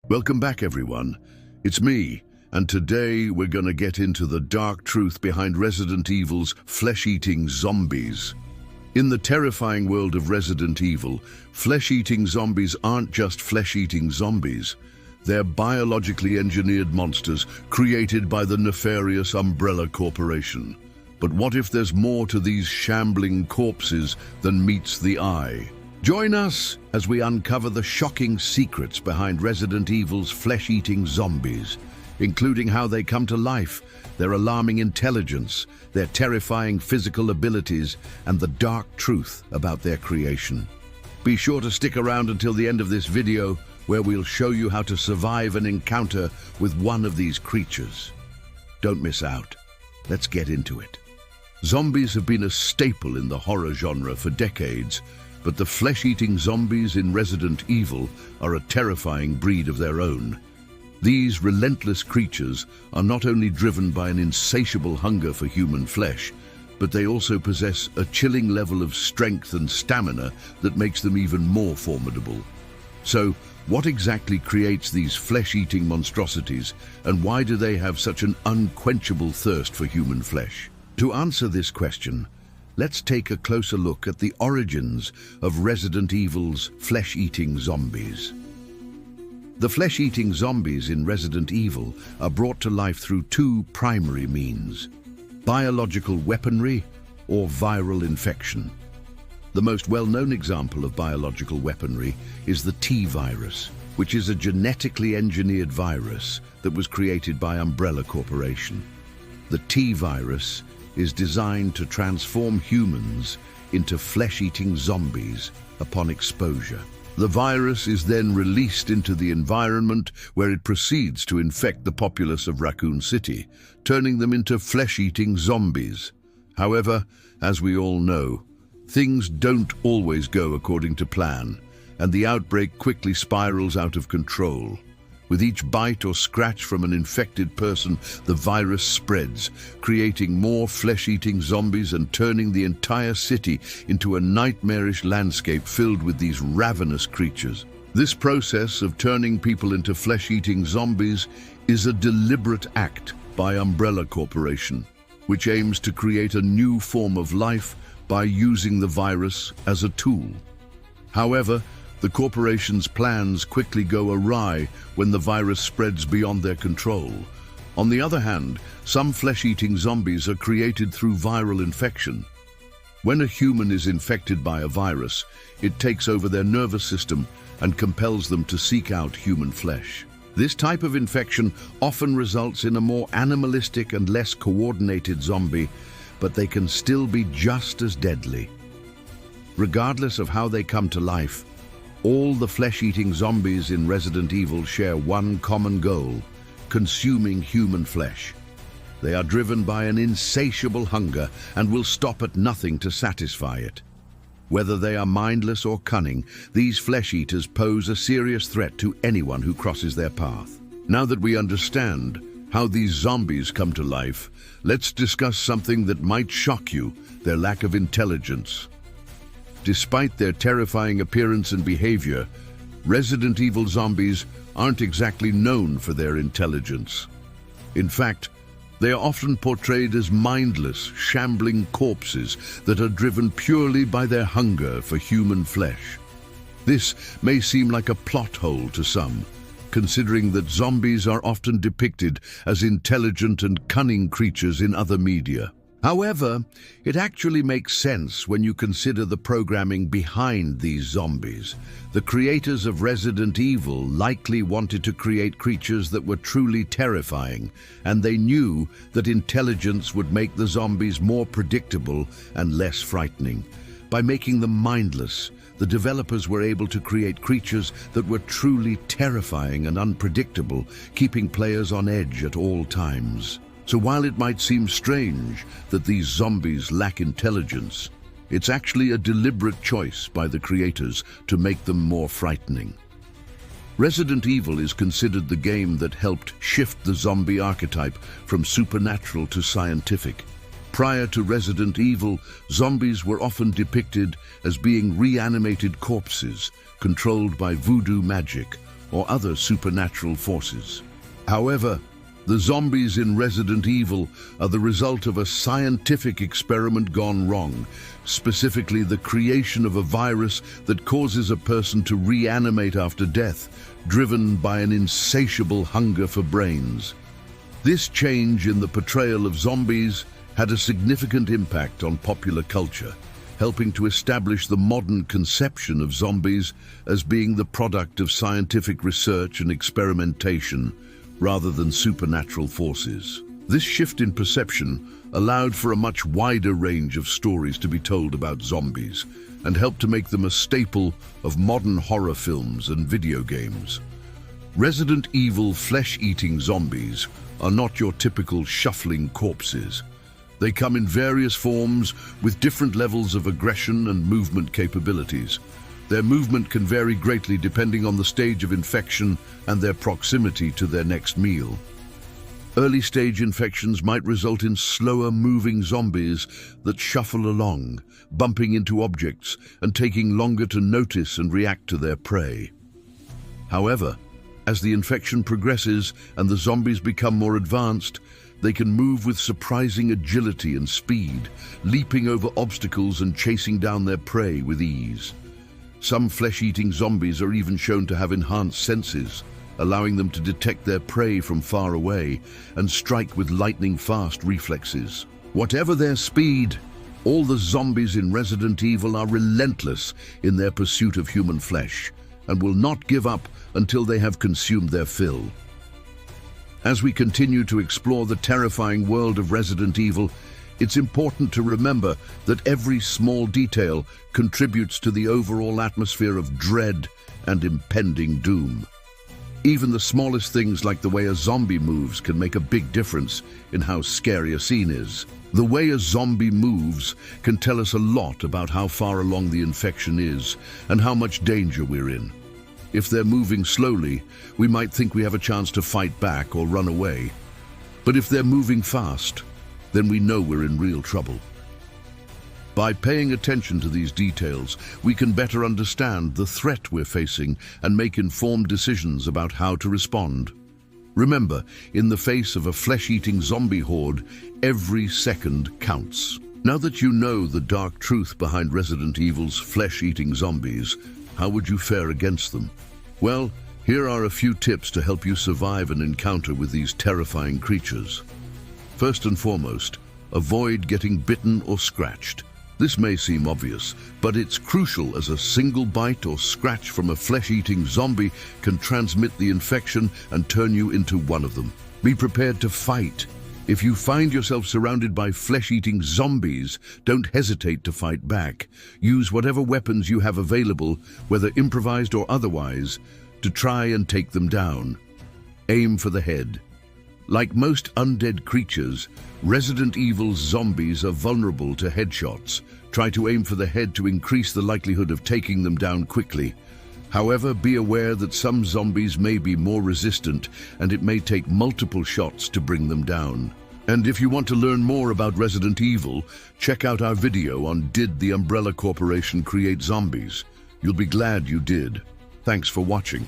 Welcome back, everyone. It's me, and today we're gonna get into the dark truth behind Resident Evil's flesh-eating zombies. In the terrifying world of Resident Evil, flesh-eating zombies aren't just flesh-eating zombies. They're biologically engineered monsters created by the nefarious Umbrella Corporation. But what if there's more to these shambling corpses than meets the eye? Join us as we uncover the shocking secrets behind Resident Evil's flesh-eating zombies, including how they come to life, their alarming intelligence, their terrifying physical abilities, and the dark truth about their creation. Be sure to stick around until the end of this video, where we'll show you how to survive an encounter with one of these creatures. Don't miss out. Let's get into it. Zombies have been a staple in the horror genre for decades, but the flesh-eating zombies in Resident Evil are a terrifying breed of their own. These relentless creatures are not only driven by an insatiable hunger for human flesh, but they also possess a chilling level of strength and stamina that makes them even more formidable. So, what exactly creates these flesh-eating monstrosities, and why do they have such an unquenchable thirst for human flesh? To answer this question, let's take a closer look at the origins of Resident Evil's flesh-eating zombies. The flesh-eating zombies in Resident Evil are brought to life through two primary means: biological weaponry or viral infection. The most well-known example of biological weaponry is the T-virus, which is a genetically engineered virus that was created by Umbrella Corporation. The T-virus is designed to transform humans into flesh-eating zombies upon exposure. The virus is then released into the environment, where it proceeds to infect the populace of Raccoon City, turning them into flesh-eating zombies. However, as we all know, things don't always go according to plan, and the outbreak quickly spirals out of control. With each bite or scratch from an infected person, the virus spreads, creating more flesh-eating zombies and turning the entire city into a nightmarish landscape filled with these ravenous creatures. This process of turning people into flesh-eating zombies is a deliberate act by Umbrella Corporation, which aims to create a new form of life by using the virus as a tool. However, the corporation's plans quickly go awry when the virus spreads beyond their control. On the other hand, some flesh-eating zombies are created through viral infection. When a human is infected by a virus, it takes over their nervous system and compels them to seek out human flesh. This type of infection often results in a more animalistic and less coordinated zombie, but they can still be just as deadly. Regardless of how they come to life, all the flesh-eating zombies in Resident Evil share one common goal: consuming human flesh. They are driven by an insatiable hunger and will stop at nothing to satisfy it. Whether they are mindless or cunning, these flesh-eaters pose a serious threat to anyone who crosses their path. Now that we understand how these zombies come to life, let's discuss something that might shock you: their lack of intelligence. Despite their terrifying appearance and behavior, Resident Evil zombies aren't exactly known for their intelligence. In fact, they are often portrayed as mindless, shambling corpses that are driven purely by their hunger for human flesh. This may seem like a plot hole to some, considering that zombies are often depicted as intelligent and cunning creatures in other media. However, it actually makes sense when you consider the programming behind these zombies. The creators of Resident Evil likely wanted to create creatures that were truly terrifying, and they knew that intelligence would make the zombies more predictable and less frightening. By making them mindless, the developers were able to create creatures that were truly terrifying and unpredictable, keeping players on edge at all times. So while it might seem strange that these zombies lack intelligence, it's actually a deliberate choice by the creators to make them more frightening. Resident Evil is considered the game that helped shift the zombie archetype from supernatural to scientific. Prior to Resident Evil, zombies were often depicted as being reanimated corpses, controlled by voodoo magic, or other supernatural forces. However, the zombies in Resident Evil are the result of a scientific experiment gone wrong, specifically the creation of a virus that causes a person to reanimate after death, driven by an insatiable hunger for brains. This change in the portrayal of zombies had a significant impact on popular culture, helping to establish the modern conception of zombies as being the product of scientific research and experimentation, rather than supernatural forces. This shift in perception allowed for a much wider range of stories to be told about zombies and helped to make them a staple of modern horror films and video games. Resident Evil flesh-eating zombies are not your typical shuffling corpses. They come in various forms with different levels of aggression and movement capabilities. Their movement can vary greatly depending on the stage of infection and their proximity to their next meal. Early-stage infections might result in slower-moving zombies that shuffle along, bumping into objects and taking longer to notice and react to their prey. However, as the infection progresses and the zombies become more advanced, they can move with surprising agility and speed, leaping over obstacles and chasing down their prey with ease. Some flesh-eating zombies are even shown to have enhanced senses, allowing them to detect their prey from far away and strike with lightning-fast reflexes. Whatever their speed, all the zombies in Resident Evil are relentless in their pursuit of human flesh and will not give up until they have consumed their fill. As we continue to explore the terrifying world of Resident Evil, it's important to remember that every small detail contributes to the overall atmosphere of dread and impending doom. Even the smallest things like the way a zombie moves can make a big difference in how scary a scene is. The way a zombie moves can tell us a lot about how far along the infection is and how much danger we're in. If they're moving slowly, we might think we have a chance to fight back or run away. But if they're moving fast, then we know we're in real trouble. By paying attention to these details, we can better understand the threat we're facing and make informed decisions about how to respond. Remember, in the face of a flesh-eating zombie horde, every second counts. Now that you know the dark truth behind Resident Evil's flesh-eating zombies, how would you fare against them? Well, here are a few tips to help you survive an encounter with these terrifying creatures. First and foremost, avoid getting bitten or scratched. This may seem obvious, but it's crucial as a single bite or scratch from a flesh-eating zombie can transmit the infection and turn you into one of them. Be prepared to fight. If you find yourself surrounded by flesh-eating zombies, don't hesitate to fight back. Use whatever weapons you have available, whether improvised or otherwise, to try and take them down. Aim for the head. Like most undead creatures, Resident Evil's zombies are vulnerable to headshots. Try to aim for the head to increase the likelihood of taking them down quickly. However, be aware that some zombies may be more resistant and it may take multiple shots to bring them down. And if you want to learn more about Resident Evil, check out our video on Did the Umbrella Corporation Create Zombies? You'll be glad you did. Thanks for watching.